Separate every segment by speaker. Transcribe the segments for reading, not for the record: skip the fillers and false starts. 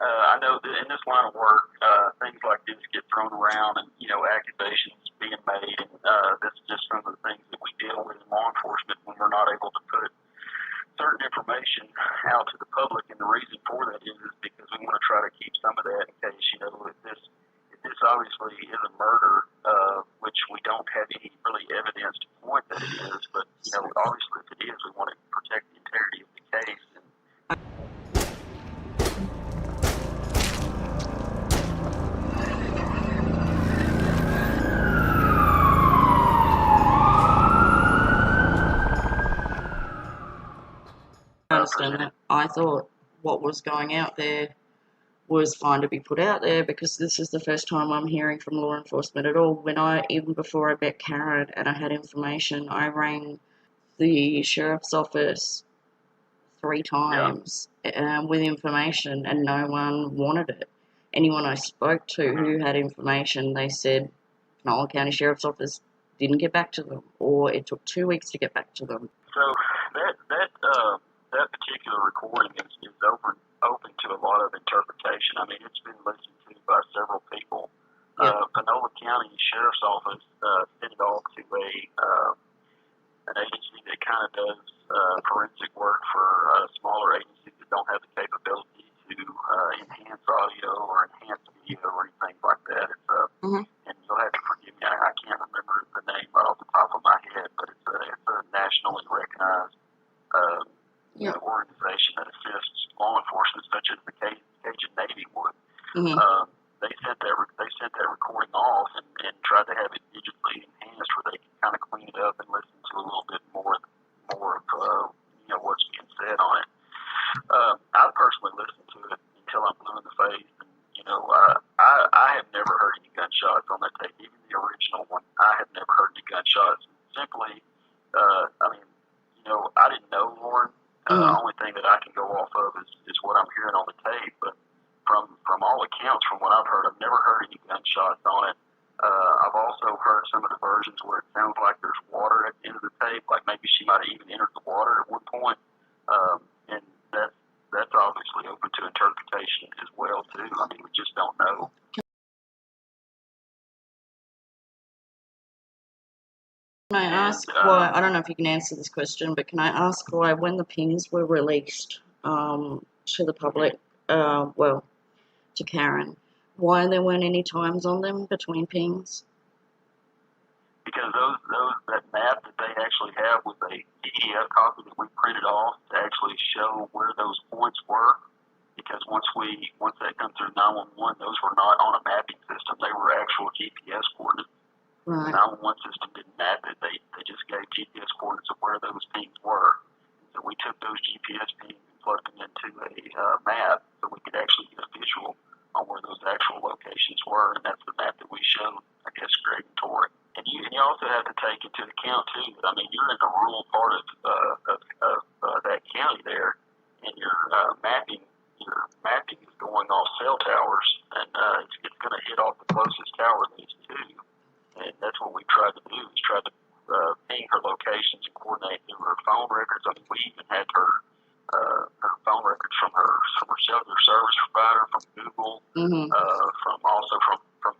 Speaker 1: I know that in this line of work, things like this get thrown around, and accusations being made, and that's just some of the things that we deal with in law enforcement when we're not able to put certain information out to the public. And the reason for that is because we want to try to keep some of that in case if this obviously is a murder, which we don't have any really evidence to point that it is, but obviously if it is, we want to protect the integrity of the case. And
Speaker 2: I understand that. I thought what was going out there was fine to be put out there, because this is the first time I'm hearing from law enforcement at all. Even before I met Karen and I had information, I rang the sheriff's office 3 times with information, and no one wanted it. Anyone I spoke to who had information, they said Nolan County Sheriff's Office didn't get back to them, or it took 2 weeks to get back to them.
Speaker 1: So that particular recording is open to a lot of interpretation. I mean, it's been listened to by several people. Panola County Sheriff's Office sent it off to an agency that kind of does forensic work for smaller agencies that don't have the capability to enhance audio or enhance video or anything like that. And you'll have to forgive me, I can't remember the name right off the top of my head, but it's a nationally recognized organization that assists law enforcement, such as the Cajun Navy would. They sent that recording off and tried to have it digitally enhanced where they could kind of clean it up and listen to a little bit more of what's being said on it. I personally listened to it until I'm blue in the face, and I have never heard any gunshots on that tape, even the original one. I have never heard any gunshots. Simply, I didn't know Lauren. The only thing that I can go off of is what I'm hearing on the tape. But from all accounts, from what I've heard, I've never heard any gunshots on it. I've also heard some of the versions where it sounds like there's water at the end of the tape, like maybe she might have even entered the water at one point. And that's obviously open to interpretation as well too. I mean, we just don't know.
Speaker 2: Can I ask why, I don't know if you can answer this question, but can I ask why when the pings were released to the public, to Karen, why there weren't any times on them between pings?
Speaker 1: Because that map that they actually have with a PDF copy that we printed off to actually show where those points were. Because once that comes through 911, those were not on a mapping system; they were actual GPS coordinates.
Speaker 2: Right.
Speaker 1: The 911 system didn't map it; they just gave GPS coordinates of where those pings were. So we took those GPS pings and plugged them into a map, so we could actually get a visual on where those actual locations were, and that's the map that we showed, I guess, Greg and Tori. And you also have to take into account too that, I mean, you're in the rural part of that county there, and your mapping is going off cell towers, and it's going to hit off the closest tower that is to you. And that's what we tried to do, is try to ping her locations and coordinate through her phone records. I mean, we even had her phone records from her cellular service provider, from Google, from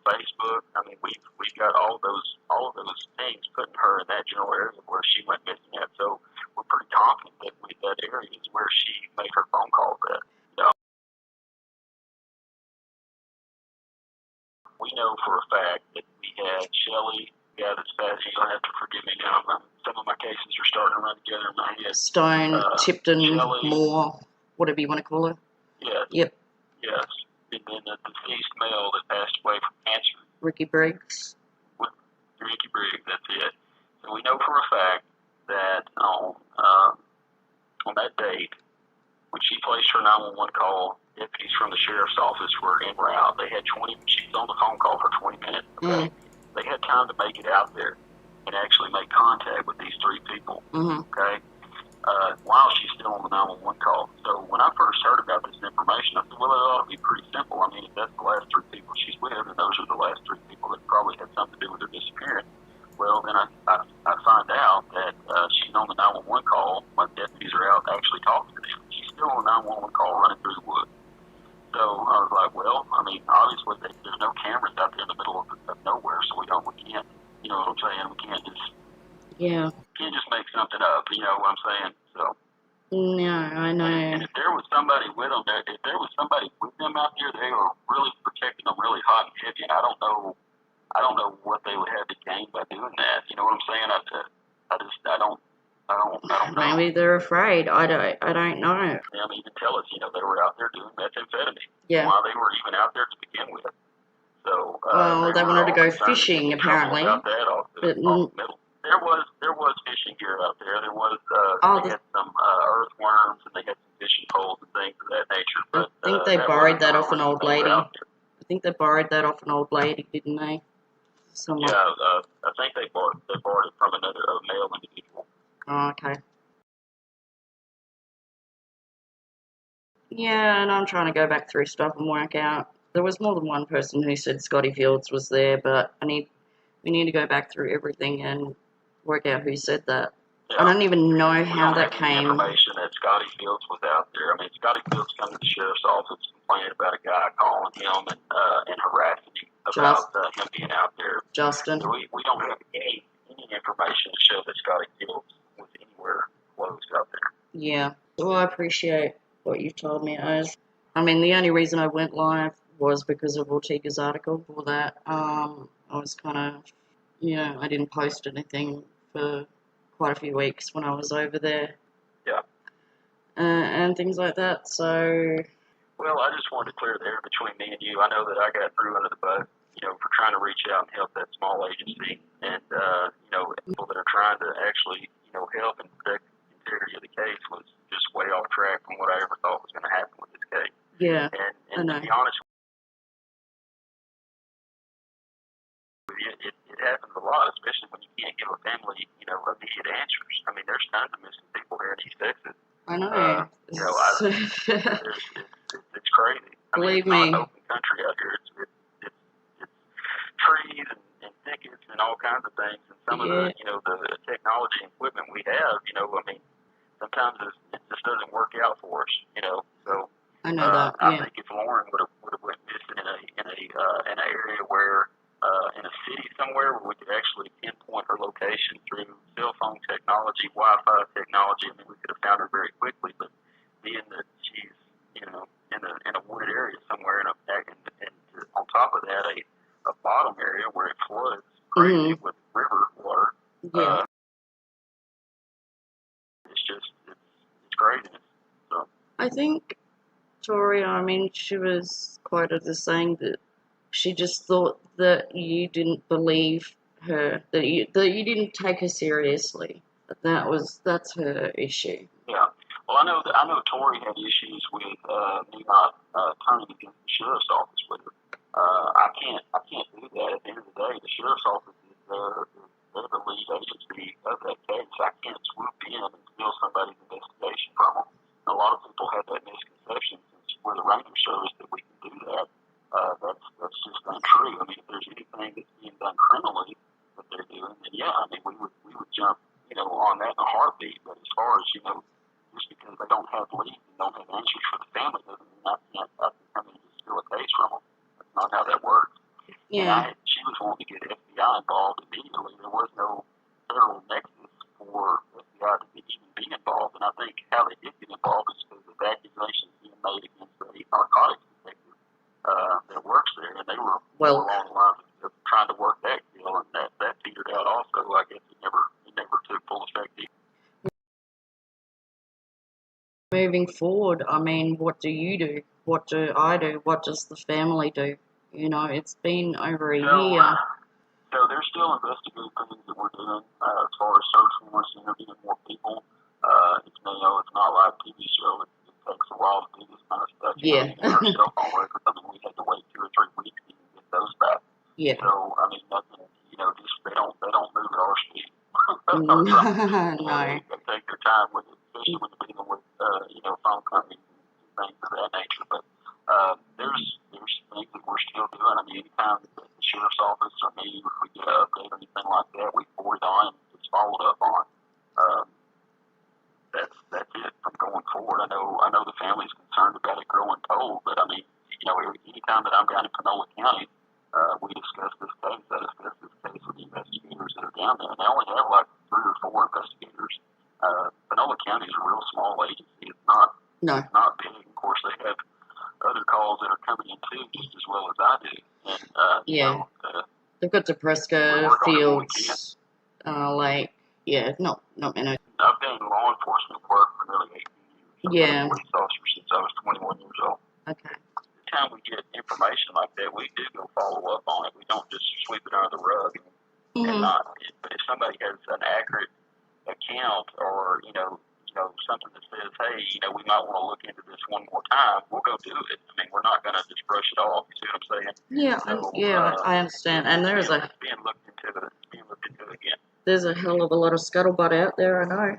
Speaker 1: Facebook. I mean, we've got all of those things putting her in that general area where she went missing at. So we're pretty confident that area is where she made her phone calls at. We know for a fact that we had Shelley. Yeah, that's bad. You're going to have to forgive me now. Some of my cases are starting to run together in my head.
Speaker 2: Stone, Tipton,
Speaker 1: Shelley,
Speaker 2: Moore, whatever you want to call her.
Speaker 1: Yes.
Speaker 2: Yep.
Speaker 1: Yes. And then the deceased male that passed away from cancer.
Speaker 2: Ricky Briggs.
Speaker 1: Ricky Briggs, that's it. So we know for a fact that on that date, when she placed her 911 call, deputies from the sheriff's office were en route. They had she was on the phone call for 20 minutes. Okay? They had time to make it out there and actually make contact with these 3 people. Okay? While she's still on the 911 call. So when I first heard about this information, I said, well, it ought to be pretty simple. I mean, if that's the last 3 people she's with, and those are the last 3 people that probably had something to do with her disappearance. Well, then I find out that she's on the 911 call when deputies are out actually talking to them. She's still on the 911 call running through the woods. So
Speaker 2: Yeah.
Speaker 1: You can't just make something up, you know what I'm saying? So.
Speaker 2: No, I know.
Speaker 1: And if there was somebody with them, if there was somebody with them out there, they were really protecting them really hot and heavy. And I don't know what they would have to gain by doing that. You know what I'm saying? I don't know.
Speaker 2: Maybe they're afraid. I don't know.
Speaker 1: Them even tell us, you know, they were out there doing methamphetamine.
Speaker 2: Yeah.
Speaker 1: While they were even out there to begin with. So.
Speaker 2: Well, they wanted to go fishing apparently.
Speaker 1: About that off the middle. There was fishing gear out there. There was they had some earthworms and they had some fishing poles and things of that nature. But
Speaker 2: I think they borrowed that off an old lady. I think they borrowed that off an old lady, didn't they? Someone.
Speaker 1: Yeah, I think they borrowed it from a male individual.
Speaker 2: Oh, okay. Yeah, and I'm trying to go back through stuff and work out. There was more than one person who said Scotty Fields was there, but we need to go back through everything and work out who said that. Yeah. I don't even know how that came.
Speaker 1: Information that Scotty Fields was out there. I mean, Scotty Fields come to the sheriff's office complaining about a guy calling him and harassing him about him being out there.
Speaker 2: Justin.
Speaker 1: So we don't have any information to show that Scotty Fields was anywhere close out there.
Speaker 2: Yeah. Well, I appreciate what you told me, Oz. I mean, the only reason I went live was because of Ortega's article. For that, I was kind of, I didn't post anything for quite a few weeks when I was over there.
Speaker 1: Yeah.
Speaker 2: And things like that, so...
Speaker 1: Well, I just wanted to clear the air between me and you. I know that I got through under the bus, for trying to reach out and help that small agency. And, people that are trying to actually, help and protect the integrity of the case was just way off track from what I ever thought was going to happen with this case.
Speaker 2: Yeah,
Speaker 1: and to be honest with you, it happens a lot, especially when you can't give a family, immediate answers. I mean, there's tons of missing people here in East Texas.
Speaker 2: I know.
Speaker 1: It's crazy.
Speaker 2: Believe
Speaker 1: me.
Speaker 2: It's
Speaker 1: not an open country out here. It's trees and thickets and all kinds of things. And some of the, the technology and equipment we have, sometimes it just doesn't work out for us, So
Speaker 2: I know that.
Speaker 1: I think if Lauren would have went missing in an area where in a city somewhere where we could actually pinpoint her location through cell phone technology, Wi-Fi technology, we could have found her very quickly. But being that she's in a wooded area somewhere, and on top of that, a bottom area where it floods crazy with river water.
Speaker 2: Yeah.
Speaker 1: It's craziness. So
Speaker 2: I think Tori, she was quoted as saying that she just thought that you didn't believe her, that you didn't take her seriously. That's her issue.
Speaker 1: Yeah. Well, I know Tori had issues with me not turning against the sheriff's office with her. I can't do that. At the end of the day, the sheriff's office is they're the lead agency of that case. I can't swoop in and steal somebody's investigation from them. A lot of people have that misconception since we're the Ranger Service that we can do that. That's just untrue. If there's anything that's being done criminally that they're doing, then we would jump, on that in a heartbeat. But as far as, just because they don't have leads and don't have answers for the family doesn't mean I can come in and steal a case from them. That's not how that works.
Speaker 2: Yeah.
Speaker 1: She was wanting to get FBI involved immediately. There was no federal nexus for FBI to even be involved. And I think how they did get involved is because of accusations being made against the narcotics detective that works there. And they were more along the lines of trying to work that deal. And that petered out also. I guess it never took full effect either.
Speaker 2: Moving forward, what do you do? What do I do? What does the family do? It's been over a year.
Speaker 1: So they're still investigating things that we're doing as far as search warrants, interviewing more people. It's not like a TV show. It takes a while to do this kind of stuff.
Speaker 2: Yeah.
Speaker 1: Our cell phone records, we had to wait 2 or 3 weeks to even get those back.
Speaker 2: Yeah.
Speaker 1: So nothing. Just they don't move at our speed.
Speaker 2: No.
Speaker 1: They take their time with it, especially when you're dealing with phone companies and things of that nature. But there's things that we're still doing. Anytime the sheriff's office or me, if we get an update or anything like that, we forward it on and it's followed up on. That's it from going forward. I know the family's concerned about it growing cold, but anytime that I'm down in Panola County, we discuss this case. I discuss this case with the investigators that are down there, and they only have like 3 or more investigators. Panola County is a real small agency. It's not big. Of course, they have other calls that are coming in too, just as well as I do. And
Speaker 2: they've got Depresco, Fields, not many.
Speaker 1: I've been in law enforcement work for nearly 18 years.
Speaker 2: Yeah.
Speaker 1: I've been a police officer since I was 21 years old.
Speaker 2: Okay.
Speaker 1: The time we get information like that, we do go follow up on it. We don't just sweep it under the rug and not. But if somebody has an accurate account or something that says, hey, we might want to look into this one more time, we'll go do it. I mean, we're not going to just brush it off. You see what I'm saying?
Speaker 2: Yeah,
Speaker 1: So,
Speaker 2: I understand. And
Speaker 1: it's being looked into again.
Speaker 2: There's a hell of a lot of scuttlebutt out there, I know.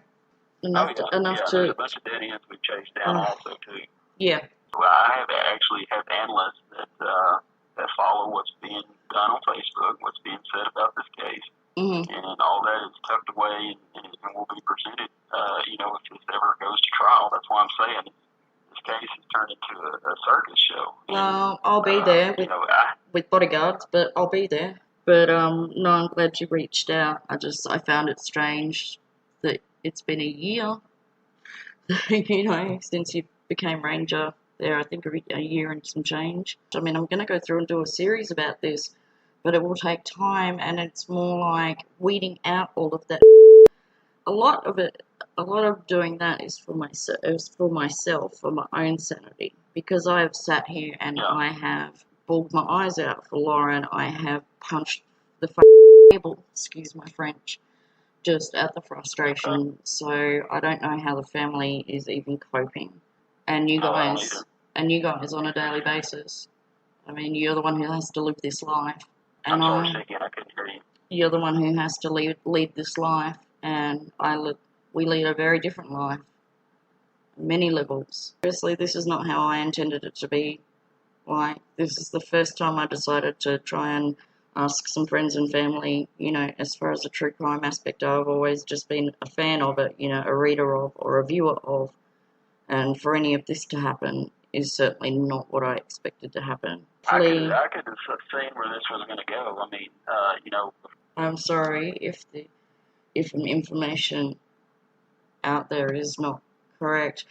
Speaker 2: Enough to.
Speaker 1: There's a bunch of dead ends we've chased down also too.
Speaker 2: Yeah.
Speaker 1: So I actually have analysts that follow what's being done on Facebook, what's being said about this case, and all that is tucked away and will be presented. If this ever goes to trial, that's why I'm saying this case has turned into a circus show.
Speaker 2: Well, I'll be there with bodyguards, but I'll be there. But no, I'm glad you reached out. I found it strange that it's been a year, since you became ranger there. I think a year and some change. I mean, I'm going to go through and do a series about this, but it will take time, and it's more like weeding out all of that. A lot of doing that is for myself, for my own sanity, because I have sat here and I have bawled my eyes out for Lauren. I have punched the table, excuse my French, just at the frustration. So I don't know how the family is even coping. And you guys on a daily basis. I mean, you're the one who has to live this life. And
Speaker 1: I'm sorry, again, I couldn't hear you.
Speaker 2: You're the one who has to lead this life, and we lead a very different life, many levels. Seriously, this is not how I intended it to be. Like, this is the first time I decided to try and ask some friends and family, as far as the true crime aspect, I've always just been a fan of it, a reader of or a viewer of. And for any of this to happen is certainly not what I expected to happen.
Speaker 1: I could have seen where this was going to go. I mean,
Speaker 2: I'm sorry if information out there is not correct.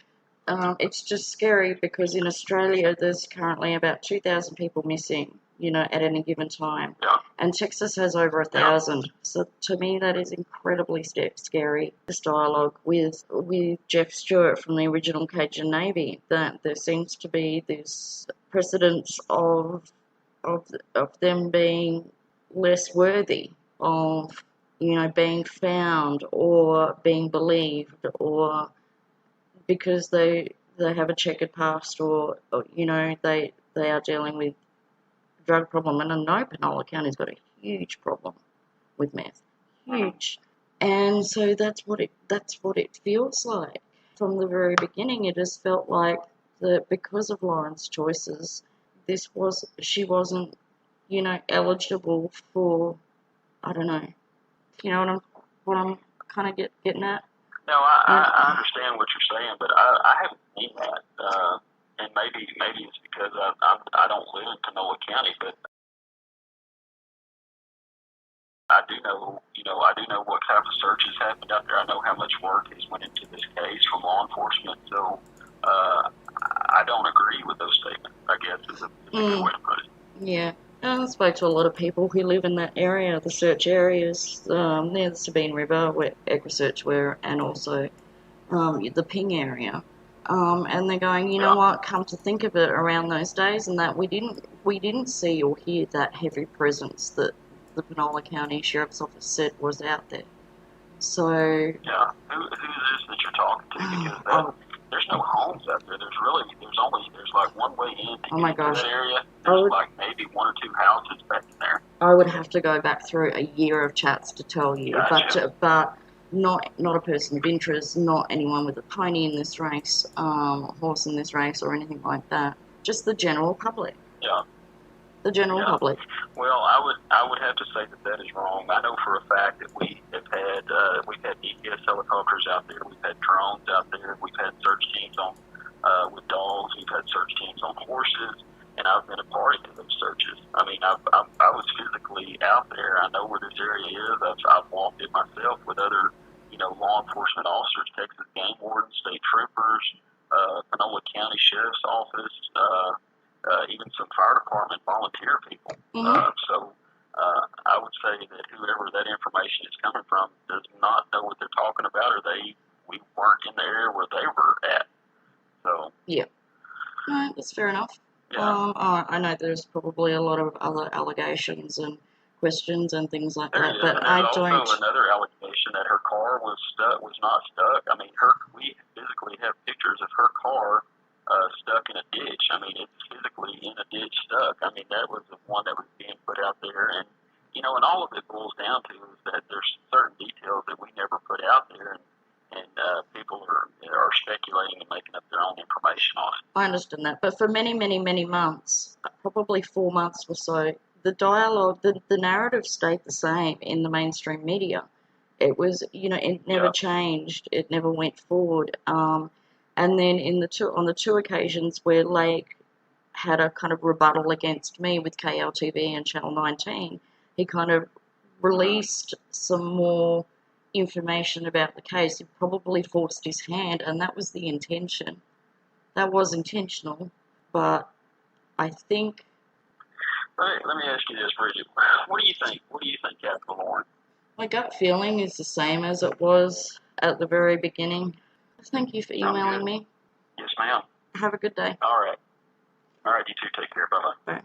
Speaker 2: It's just scary because in Australia there's currently about 2,000 people missing, at any given time.
Speaker 1: Yeah.
Speaker 2: And Texas has over 1,000. So to me that is incredibly scary. This dialogue with Jeff Stewart from the original Cajun Navy, that there seems to be this precedence of them being less worthy of, being found or being believed, or because they have a checkered past, or they are dealing with a drug problem. And I know Panola County's got a huge problem with meth, huge. And so that's what it feels like. From the very beginning, it has felt like that because of Lauren's choices, she wasn't, eligible for, I don't know. You know what I'm kind of getting at?
Speaker 1: No, I understand what you're saying, but I haven't seen that. And maybe it's because I don't live in Panola County, but I do know what type of searches happened out there. I know how much work has went into this case from law enforcement. So I don't agree with those statements, I guess, is a good way to put it.
Speaker 2: Yeah. I spoke to a lot of people who live in that area, the search areas, near the Sabine River, where EquiSearch were, and also the Ping area. And they're going, you know what, come to think of it, around those days and that we didn't see or hear that heavy presence that the Panola County Sheriff's Office said was out there. So
Speaker 1: yeah, who is this that you're talking to? Because there's no homes out there. There's like one way in to get into that area. There's like maybe one or two houses back in there.
Speaker 2: I would have to go back through a year of chats to tell you, but not a person of interest, not anyone with a pony in this race, horse in this race, or anything like that. Just the general public.
Speaker 1: Yeah.
Speaker 2: The general public.
Speaker 1: Well, I would have to say that is wrong. I know for a fact that we've had DPS helicopters out there, we've had drones out there, we've had search teams with dogs, we've had search teams on horses, and I've been a party to those searches. I mean, I was physically out there. I know where this area is. I've walked it myself with other law enforcement officers, Texas game wardens, state troopers, Panola County Sheriff's Office, even some fire department volunteer people. So I would say that whoever that information is coming from does not know what they're talking about, or we weren't in the area where they were at. So
Speaker 2: yeah, no, that's fair enough.
Speaker 1: yeah,
Speaker 2: I know there's probably a lot of other allegations and questions and things like
Speaker 1: there
Speaker 2: that,
Speaker 1: is.
Speaker 2: but
Speaker 1: And
Speaker 2: I
Speaker 1: there's
Speaker 2: don't.
Speaker 1: also another allegation that her car was not stuck. I mean, we physically have pictures of her car stuck in a ditch. I mean, it's physically in a ditch stuck. I mean, that was the one that was being put out there. And, and all of it boils down to is that there's certain details that we never put out there, and people are speculating and making up their own information on it.
Speaker 2: I understand that, but for many, many, many months, probably 4 months or so, the dialogue, the narrative stayed the same in the mainstream media. It was, it never changed. It never went forward. And then on the two occasions where Lake had a kind of rebuttal against me with KLTV and Channel 19, he kind of released some more information about the case. He probably forced his hand, and that was the intention. That was intentional, but I think...
Speaker 1: Let me ask you this, Bridget. What do you think? What do you think happened to Lauren?
Speaker 2: My gut feeling is the same as it was at the very beginning. Thank you for emailing me.
Speaker 1: Yes, ma'am.
Speaker 2: Have a good day.
Speaker 1: All right. All right, you too. Take care. Bye-bye.
Speaker 2: Bye.